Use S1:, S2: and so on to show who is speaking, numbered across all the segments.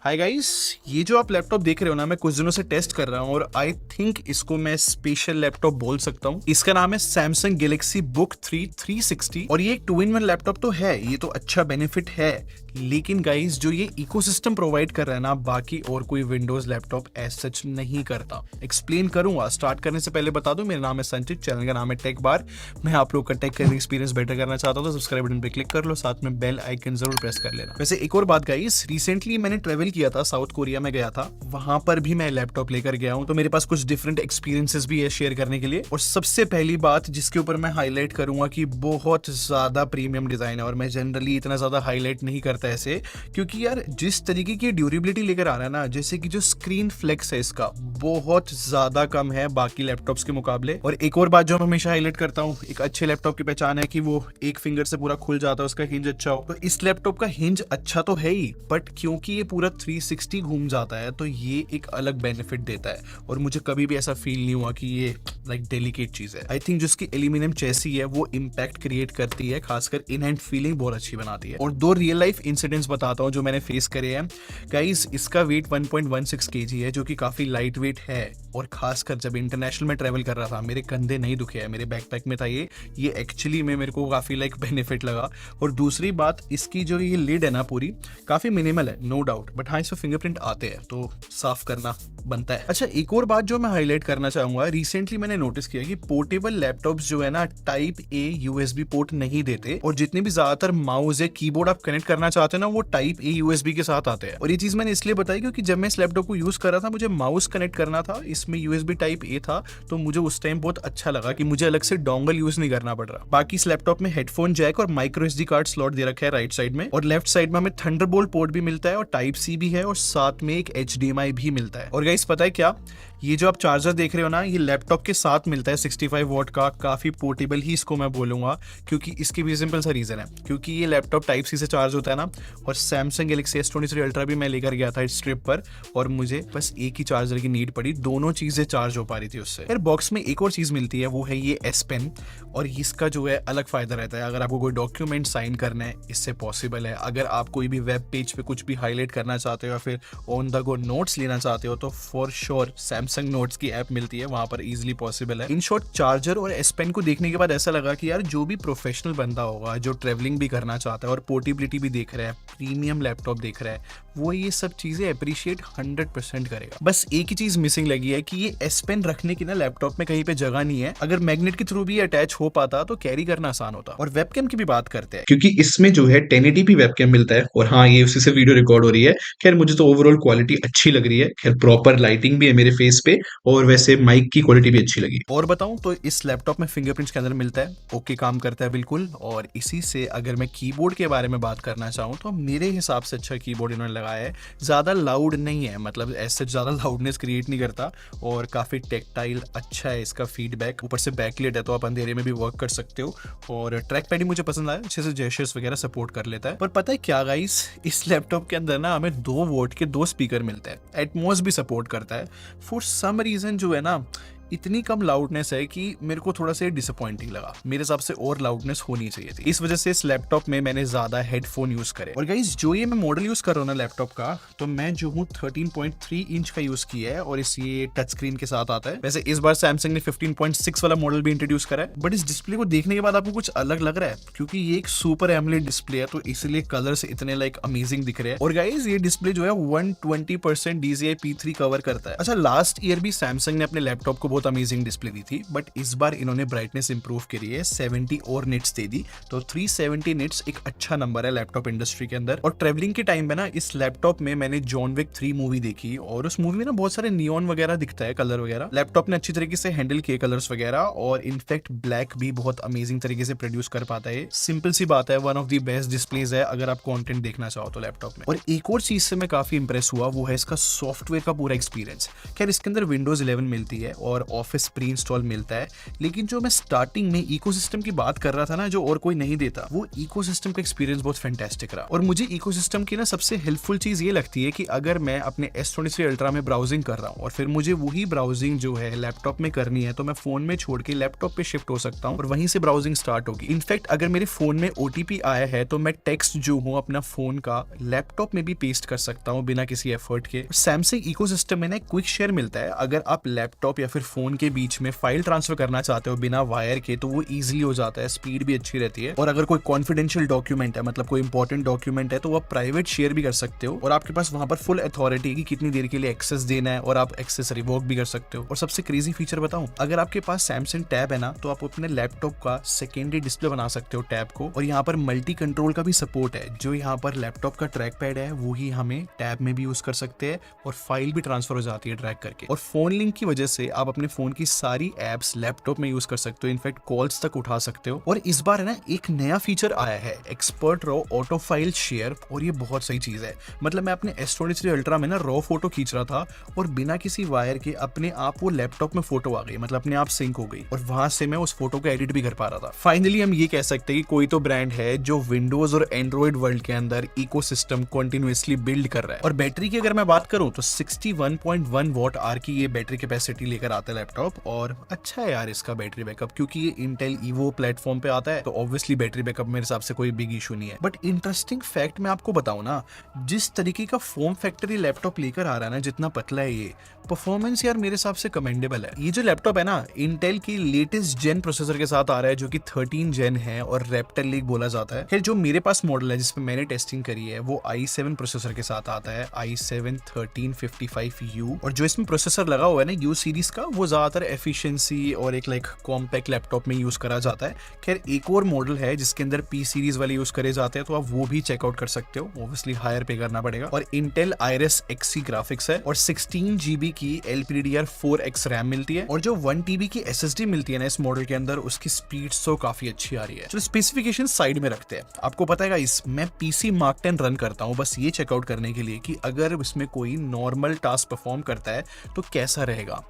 S1: Hi guys, ये जो आप लैपटॉप देख रहे हो ना, मैं कुछ दिनों से टेस्ट कर रहा हूँ और आई थिंक इसको मैं स्पेशल लैपटॉप बोल सकता हूँ। इसका नाम है सैमसंग गैलेक्सी बुक 3 360 और ये एक 2-in-1 लैपटॉप तो है, ये तो अच्छा बेनिफिट है। लेकिन गाइस, जो ये इकोसिस्टम प्रोवाइड कर रहा है ना, बाकी और कोई विंडोज लैपटॉप एज सच नहीं करता। एक्सप्लेन करूंगा। स्टार्ट करने से पहले बता दूं, मेरा नाम है संचित, चैनल का नाम है टेक बार। मैं आप लोग का टेक कैरियर एक्सपीरियंस बेटर करना चाहता हूं तो सब्सक्राइब बटन पे क्लिक कर लो, साथ में बेल आइकन जरूर प्रेस कर लेना। वैसे एक और बात गाइस, रिसेंटली मैंने ट्रेवल किया था, साउथ कोरिया में गया था, वहां पर भी मैं लैपटॉप लेकर गया हूं, तो मेरे पास कुछ डिफरेंट एक्सपीरियंसेस भी है शेयर करने के लिए। और सबसे पहली बात जिसके ऊपर मैं हाईलाइट करूंगा कि बहुत ज्यादा प्रीमियम डिजाइन है, और मैं जनरली इतना ज्यादा हाईलाइट नहीं करता ऐसे, क्योंकि यार जिस तरीके की ड्यूरेबिलिटी लेकर आ रहा है ना, जैसे कि जो स्क्रीन फ्लेक्स है इसका बहुत ज्यादा कम है बाकी लैपटॉप्स के मुकाबले। और एक और बात जो मैं हमेशा हाईलाइट करता हूँ, एक अच्छे लैपटॉप की पहचान है कि वो एक फिंगर से पूरा खुल जाता है, उसका हिंज अच्छा हो। तो इस लैपटॉप का हिंज अच्छा तो है ही, बट क्योंकि ये पूरा 360 घूम जाता है तो ये एक अलग बेनिफिट देता है, और मुझे कभी भी ऐसा फील नहीं हुआ कि ये लाइक डेलिकेट चीज है। आई थिंक जिसकी एल्यूमिनियम चेसी है वो इम्पैक्ट क्रिएट करती है, खासकर इन हैंड फीलिंग बहुत अच्छी बनाती है। और दो रियल लाइफ इंसिडेंट्स बताता हूँ जो मैंने फेस करे हैं। गाइस, इसका वेट 1.16 kg है, जो कि काफी लाइट वेट है, और खासकर जब इंटरनेशनल में ट्रेवल कर रहा था मेरे कंधे नहीं दुखे हैं, मेरे बैकपैक में था ये एक्चुअली में मेरे को काफी लाइक बेनिफिट लगा। और दूसरी बात, इसकी जो ये लिड है ना पूरी काफी मिनिमल है, नो डाउट, बट हाँ इसमें फिंगरप्रिंट आते हैं तो साफ करना बनता है। अच्छा, एक और बात जो मैं हाईलाइट करना चाहूंगा, रिसेंटली मैंने नोटिस किया कि पोर्टेबल लैपटॉप्स जो है ना टाइप ए यूएसबी पोर्ट नहीं देते, और जितने भी ज्यादातर माउस या कीबोर्ड आप कनेक्ट करना चाहते हैं ना वो टाइप ए यूएसबी के साथ आते हैं। और ये चीज मैंने इसलिए बताई क्योंकि जब मैं इस लैपटॉप को यूज कर रहा था, मुझे माउस कनेक्ट करना था, इसमें यूएसबी टाइप ए था, तो मुझे उस टाइम बहुत अच्छा लगा कि मुझे अलग से डोंगल यूज नहीं करना पड़ रहा। बाकी इस लैपटॉप में हेडफोन जैक और माइक्रो एसडी कार्ड स्लॉट दे रखा है राइट साइड में, और लेफ्ट साइड में हमें थंडरबोल्ट पोर्ट भी मिलता है, और टाइप सी भी है, और साथ में एक एचडीएमआई भी मिलता है। और गाइस पता है क्या, ये जो आप चार्जर देख रहे हो ना, ये लैपटॉप के साथ मिलता है 65 वॉट का, काफी पोर्टेबल ही इसको मैं बोलूंगा, क्योंकि इसकी भी सिंपल सा रीजन है, क्योंकि ये लैपटॉप टाइप सी से चार्ज होता है ना। और सैमसंग गैलेक्सी S23 अल्ट्रा भी मैं लेकर गया था इस ट्रिप पर, और मुझे बस एक ही चार्जर की नीड पड़ी, दोनों चीजें चार्ज हो पा रही थी उससे। फिर बॉक्स में एक और चीज मिलती है, वो है ये S Pen, और इसका जो है अलग फायदा रहता है अगर आपको कोई डॉक्यूमेंट साइन करना है, इससे पॉसिबल है। अगर आप कोई भी वेब पेज पे कुछ भी हाईलाइट करना चाहते हो या फिर ऑन द गो नोट्स लेना चाहते हो, तो फॉर श्योर सैमसंग नोट्स की ऐप मिलती है, वहां पर इजीली पॉसिबल है। इन शॉर्ट, चार्जर और S Pen को देखने के बाद ऐसा लगा कि यार जो भी प्रोफेशनल बंदा होगा, जो ट्रेवलिंग भी करना चाहता है और पोर्टेबिलिटी भी देख रहा है, प्रीमियम लैपटॉप देख रहा है, वो ये सब चीजें अप्रिशिएट 100% करेगा। बस एक ही चीज मिसिंग लगी है कि ये S Pen रखने की ना लैपटॉप में कहीं पे जगह नहीं है। अगर मैग्नेट के थ्रू भी अटैच हो पाता तो कैरी करना आसान होता। और वेबकैम की भी बात करते हैं, क्योंकि इसमें जो है 1080p वेबकैम मिलता है, और हाँ ये उसी से वीडियो रिकॉर्ड हो रही है। खैर मुझे तो ओवरऑल क्वालिटी अच्छी लग रही है, खैर प्रॉपर लाइटिंग भी है मेरे फेस पे, और वैसे माइक की क्वालिटी भी अच्छी लगी। और बताऊं तो इस लैपटॉप में फिंगरप्रिंट्स के अंदर मिलता है, ओके काम करता है बिल्कुल। और इसी से अगर मैं कीबोर्ड के बारे में बात करना चाहूँ तो मेरे हिसाब से अच्छा कीबोर्ड इन्होंने लगाया है। ज्यादा लाउड नहीं है, मतलब ऐसे ज्यादा लाउडनेस क्रिएट नहीं करता, और काफी टेक्टाइल अच्छा है इसका फीडबैक। ऊपर से बैकलाइट है तो आप अंधेरे में भी वर्क कर सकते हो, और ट्रैक पैड ही मुझे पसंद आया, अच्छे से जेस्चर्स वगैरह सपोर्ट कर लेता है। पर पता है क्या गाइस, इस लैपटॉप के अंदर ना हमें 2 वोट के 2 स्पीकर मिलते हैं, एटमॉस भी सपोर्ट करता है। फॉर सम रीजन जो है ना, इतनी कम लाउडनेस है कि मेरे को थोड़ा सा डिसअपॉइंटिंग लगा। मेरे हिसाब से और लाउडनेस होनी चाहिए थी, इस वजह से इस लैपटॉप में मैंने ज्यादा हेडफोन यूज करे। और गाइस, जो ये मैं मॉडल यूज कर रहा हूँ ना लैपटॉप का, तो मैं जो हूँ 13.3 इंच का यूज किया है, और इस ये टच स्क्रीन के साथ आता है। वैसे इस बार सैमसंग ने 15.6 वाला मॉडल भी इंट्रोड्यूस करा है, बट इस डिस्प्ले को देखने के बाद आपको कुछ अलग लग रहा है, क्योंकि ये एक सुपर एमोलेड डिस्प्ले है, तो इसलिए कलर्स इतने लाइक अमेजिंग दिख रहे हैं। और गाइस, ये डिस्प्ले जो है 120% DCI P3 कवर करता है। अच्छा, लास्ट ईयर भी सैमसंग ने अपने लैपटॉप को बहुत अमेजिंग डिस्प्ले थी, बट इस बार इन्होंने ब्राइटनेस इंप्रूव करी है, 70 और निट्स दे दी, तो 370 निट्स एक अच्छा नंबर है लैपटॉप इंडस्ट्री के अंदर। और ट्रैवलिंग के टाइम में ना इस लैपटॉप में मैंने जॉन विक 3 मूवी देखी, और उस मूवी में ना बहुत सारे नियॉन वगैरह दिखता है, कलर वगैरह लैपटॉप ने अच्छी तरीके से हैंडल किए कलर्स वगैरह, और इनफैक्ट ब्लैक भी बहुत अमेजिंग तरीके से प्रोड्यूस कर पाता है। सिंपल सी बात है, one of the best displays है अगर आप कंटेंट देखना चाहो तो लैपटॉप में। और एक और चीज से मैं काफी इंप्रेस हुआ, वो है इसका सॉफ्टवेयर का पूरा एक्सपीरियंस। खैर इसके अंदर विंडोज 11 मिलती है, और ऑफिस प्री इंस्टॉल मिलता है, लेकिन जो मैं स्टार्टिंग में इकोसिस्टम की बात कर रहा था ना, जो और कोई नहीं देता, वो इकोसिस्टम का एक्सपीरियंस बहुत फैंटास्टिक रहा। और मुझे इकोसिस्टम की ना सबसे हेल्पफुल चीज ये लगती है कि अगर मैं अपने S23 अल्ट्रा में ब्राउजिंग कर रहा हूँ और फिर मुझे वही ब्राउजिंग जो है लैपटॉप में करनी है, तो मैं फोन में छोड़ के लैपटॉप पे शिफ्ट हो सकता हूँ और वहीं से ब्राउजिंग स्टार्ट होगी। इनफैक्ट अगर मेरे फोन में OTP आया है तो मैं टेक्स्ट जो हूँ अपना फोन का लैपटॉप में भी पेस्ट कर सकता हूँ बिना किसी एफर्ट के। सैमसंग इकोसिस्टम में ना क्विक शेयर मिलता है। अगर आप लैपटॉप या फिर फोन के बीच में फाइल ट्रांसफर करना चाहते हो बिना वायर के, तो वो इजीली हो जाता है, स्पीड भी अच्छी रहती है। और अगर कोई कॉन्फिडेंशियल डॉक्यूमेंट है, मतलब कोई इंपॉर्टेंट डॉक्यूमेंट है, तो आप प्राइवेट शेयर भी कर सकते हो और आपके पास वहां पर फुल अथॉरिटी है कि कितनी देर के लिए एक्सेस देना है और आप एक्सेस रिवोक भी कर सकते हो। और सबसे क्रेजी फीचर बताऊं, अगर आपके पास सैमसंग टैब है ना, तो आप अपने लैपटॉप का सेकेंडरी डिस्प्ले बना सकते हो टैब को। और यहाँ पर मल्टी कंट्रोल का भी सपोर्ट है। जो यहाँ पर लैपटॉप का ट्रैक पैड है वो ही हमें टैब में भी यूज कर सकते हैं और फाइल भी ट्रांसफर हो जाती है ट्रैक करके। और फोन लिंक की वजह से आप अपने फोन की सारी एप्स लैपटॉप में यूज कर सकते हो, इनफैक्ट कॉल्स तक उठा सकते हो। और इस बार है ना एक नया फीचर आया है, expert raw auto file share, और ये बहुत सही चीज है। मतलब मैं अपने S23 अल्ट्रा में ना रॉ फोटो खींच रहा था और बिना किसी वायर के अपने आप वो लैपटॉप में फोटो आ गई, मतलब अपने आप सिंक हो गई और वहां से मैं उस फोटो को एडिट भी कर पा रहा था। फाइनली हम ये कह सकते हैं कि कोई तो ब्रांड है जो विंडोज और एंड्रॉइड वर्ल्ड के अंदर इकोसिस्टम कंटिन्यूअसली बिल्ड कर रहा है। और बैटरी की अगर मैं बात करूं तो 61.1 वॉट आवर की ये बैटरी कैपेसिटी लेकर आता है लैपटॉप। और अच्छा है यार इसका बैटरी बैकअप, क्योंकि ये इंटेल ईवो प्लेटफॉर्म पे आता है, तो ऑब्वियसली बैटरी बैकअप मेरे हिसाब से कोई बिग इशू नहीं है। बट इंटरेस्टिंग फैक्ट मैं आपको बताऊं ना, जिस तरीके का फॉर्म फैक्टर ये लैपटॉप लेकर आ रहा है ना, जितना पतला है ये, परफॉर्मेंस यार मेरे हिसाब से कमेंडेबल है। ये जो लैपटॉप है ना, इंटेल की लेटेस्ट जेन प्रोसेसर के साथ आ रहा है, जो कि 13 जेन है और रैप्टर लीग बोला जाता है। खैर जो मेरे पास मॉडल है जिसपे मैंने टेस्टिंग करी है, वो i7 प्रोसेसर के साथ आता है, i7-1355U। और जो इसमें प्रोसेसर लगा हुआ है ना U सीरीज का, वो ज्यादातर एफिशिएंसी और एक कॉम्पैक्ट लैपटॉप में यूज करा जाता है। खैर एक और मॉडल है जिसके अंदर P सीरीज वाले यूज करे जाते हैं, तो आप वो भी चेकआउट कर सकते हो, ऑब्वियसली हायर पे करना पड़ेगा। और इंटेल Iris Xe ग्राफिक्स है और 16GB की LPDDR4X रैम मिलती है और जो 1TB की SSD मिलती है ना इस मॉडल के अंदर, उसकी स्पीड तो काफी अच्छी आ रही है। चलो स्पेसिफिकेशन साइड में रखते हैं। आपको पता है गाइस, मैं PC Mark 10 रन करता हूं बस ये चेकआउट करने के लिए कि अगर इसमें कोई नॉर्मल टास्क परफॉर्म करता है तो कैसा रहेगा।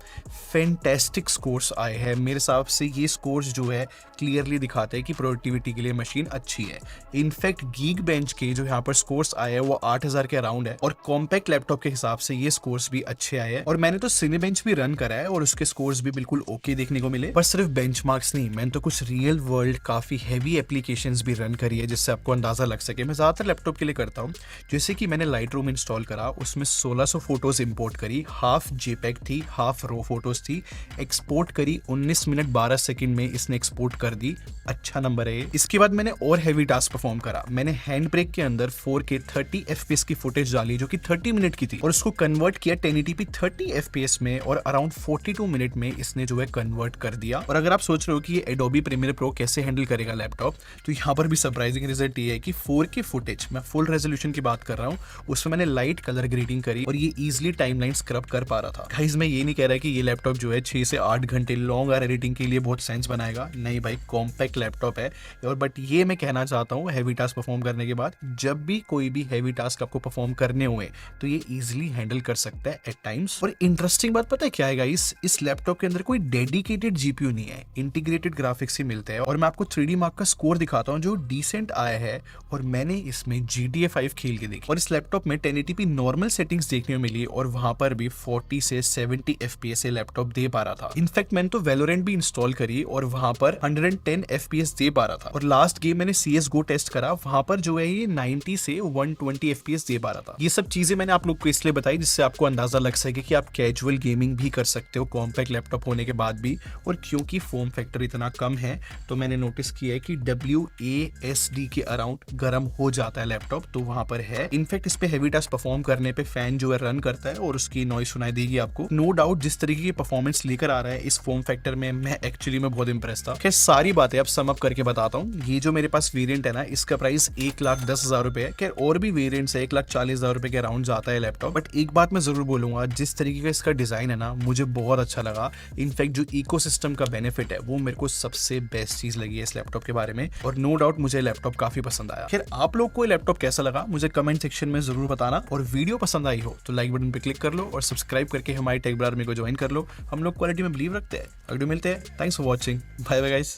S1: फैंटास्टिक स्कोर्स आए हैं मेरे हिसाब से। ये स्कोर्स जो है क्लियरली दिखाते हैं कि प्रोडक्टिविटी के लिए मशीन अच्छी है। इनफैक्ट गीक बेंच के जो यहाँ पर स्कोर्स आए हैं वो 8000 के अराउंड है और कॉम्पैक्ट लैपटॉप के हिसाब से ये स्कोर्स भी अच्छे आए हैं। और मैंने तो सिनेबेंच भी रन करा है और उसके स्कोर्स भी बिल्कुल ओके देखने को मिले। पर सिर्फ बेंचमार्क्स नहीं, मैंने तो कुछ रियल वर्ल्ड काफी हैवी एप्लीकेशंस भी रन करी है, जिससे आपको अंदाजा लग सके। मैं ज्यादातर लैपटॉप के लिए करता हूँ, जैसे कि मैंने लाइटरूम इंस्टॉल करा, उसमें 1600 फोटोज इंपोर्ट करी, हाफ JPEG थी, हाफ रो फोटोज थी, एक्सपोर्ट करी 19 मिनट 12 सेकंड में इसने एक्सपोर्ट कर दी। अच्छा नंबर है। इसके बाद मैंने और हैवी टास्क परफॉर्म करा। मैंने हैंड ब्रेक के अंदर 4K 30 FPS की फुटेज डाली जो कि 30 मिनट की थी और उसको कन्वर्ट किया 1080p 30 FPS में और अराउंड 42 मिनट में इसने जो है कन्वर्ट कर दिया। और अगर आप सोच रहे हो कि ये Adobe Premiere Pro कैसे हैंडल करेगा लैपटॉप, तो यहाँ पर भी सरप्राइजिंग रिजल्ट ये है कि 4K फुटेज, मैं फुल रेजोल्यूशन की बात कर रहा हूँ, उसमें मैंने लाइट कलर ग्रेडिंग करी और ये इजिली टाइमलाइन स्क्रब कर पा रहा था। गाइस मैं ये नहीं कह रहा कि ये लैपटॉप जो है 6 से 8 घंटे लॉन्ग आर एडिटिंग के लिए बहुत सेंस बनाएगा, नहीं भाई, कॉम्पैक्ट लैपटॉप है। और बट ये मैं कहना चाहता हूँ हैवी टास्क परफॉर्म करने के बाद, जब भी कोई भी हैवी टास्क आपको परफॉर्म करने हुए तो ये इजिली हैंडल कर सकता है एट टाइम्स। और इंटरेस्टिंग बात पता है क्या है गाइस, इस लैपटॉप के अंदर कोई डेडिकेटेड GPU नहीं है, इंटीग्रेटेड ग्राफिक्स ही मिलते हैं। और मैं आपको 3D मार्क का स्कोर दिखाता हूँ जो डिसेंट आया है और मैंने इसमें GTA 5 खेल के देखी और इस लैपटॉप में 1080p नॉर्मल सेटिंग्स देखने को मिली और वहां पर भी 40 से 70 FPS से लैपटॉप दे पा रहा था। इनफैक्ट मैंने तो Valorant भी इंस्टॉल करी और वहां पर 110 FPS दे पा रहा था। और लास्ट गेम मैंने CSGO टेस्ट करा, वहां पर जो है ये 90 से 120 FPS दे पा रहा था। ये सब चीजें मैंने आप लोग को इसलिए बताई जिससे आपको अंदाजा लग सके कि आप कैजुअल गेमिंग भी कर सकते हो कॉम्पैक्ट लैपटॉप होने के बाद भी। और क्योंकि फॉर्म फैक्टर इतना कम है तो मैंने नोटिस किया है कि WASD के अराउंड गर्म हो जाता है लैपटॉप, तो वहां पर है। इनफैक्ट इस पे हैवी टास्क परफॉर्म करने पे फैन जो है रन करता है और उसकी नॉइज सुनाई देगी आपको। नो डाउट जिस तरीके की परफॉर्मेंस लेकर आ रहा है इस फॉर्म फैक्टर में, मैं एक्चुअली में बहुत इंप्रेस था। खैर सारी बातें अब सम अप करके बताता हूँ। ये जो मेरे पास वेरिएंट है ना, इसका प्राइस 1,10,000 रुपए है। खैर और भी वेरिएंट्स है 1,40,000 रुपए के अराउंड जाता है लैपटॉप। बट एक बात मैं जरूर बोलूंगा, जिस तरीके तरीके का इसका डिजाइन है ना, मुझे बहुत अच्छा लगा। इनफैक्ट जो इकोसिस्टम का बेनिफिट है वो मेरे को सबसे बेस्ट चीज लगी है इस लैपटॉप के बारे में, और नो डाउट मुझे लैपटॉप काफी पसंद आया। खैर आप लोग को ये लैपटॉप कैसा लगा मुझे कमेंट सेक्शन में जरूर बताना, और वीडियो पसंद आई हो तो लाइक बटन पे क्लिक कर लो और सब्सक्राइब करके हमारी टेक बाजार में को ज्वाइन कर लो। हम लोग क्वालिटी में बिलीव रखते हैं। अगले मिलते हैं। Thanks for watching. Bye bye guys.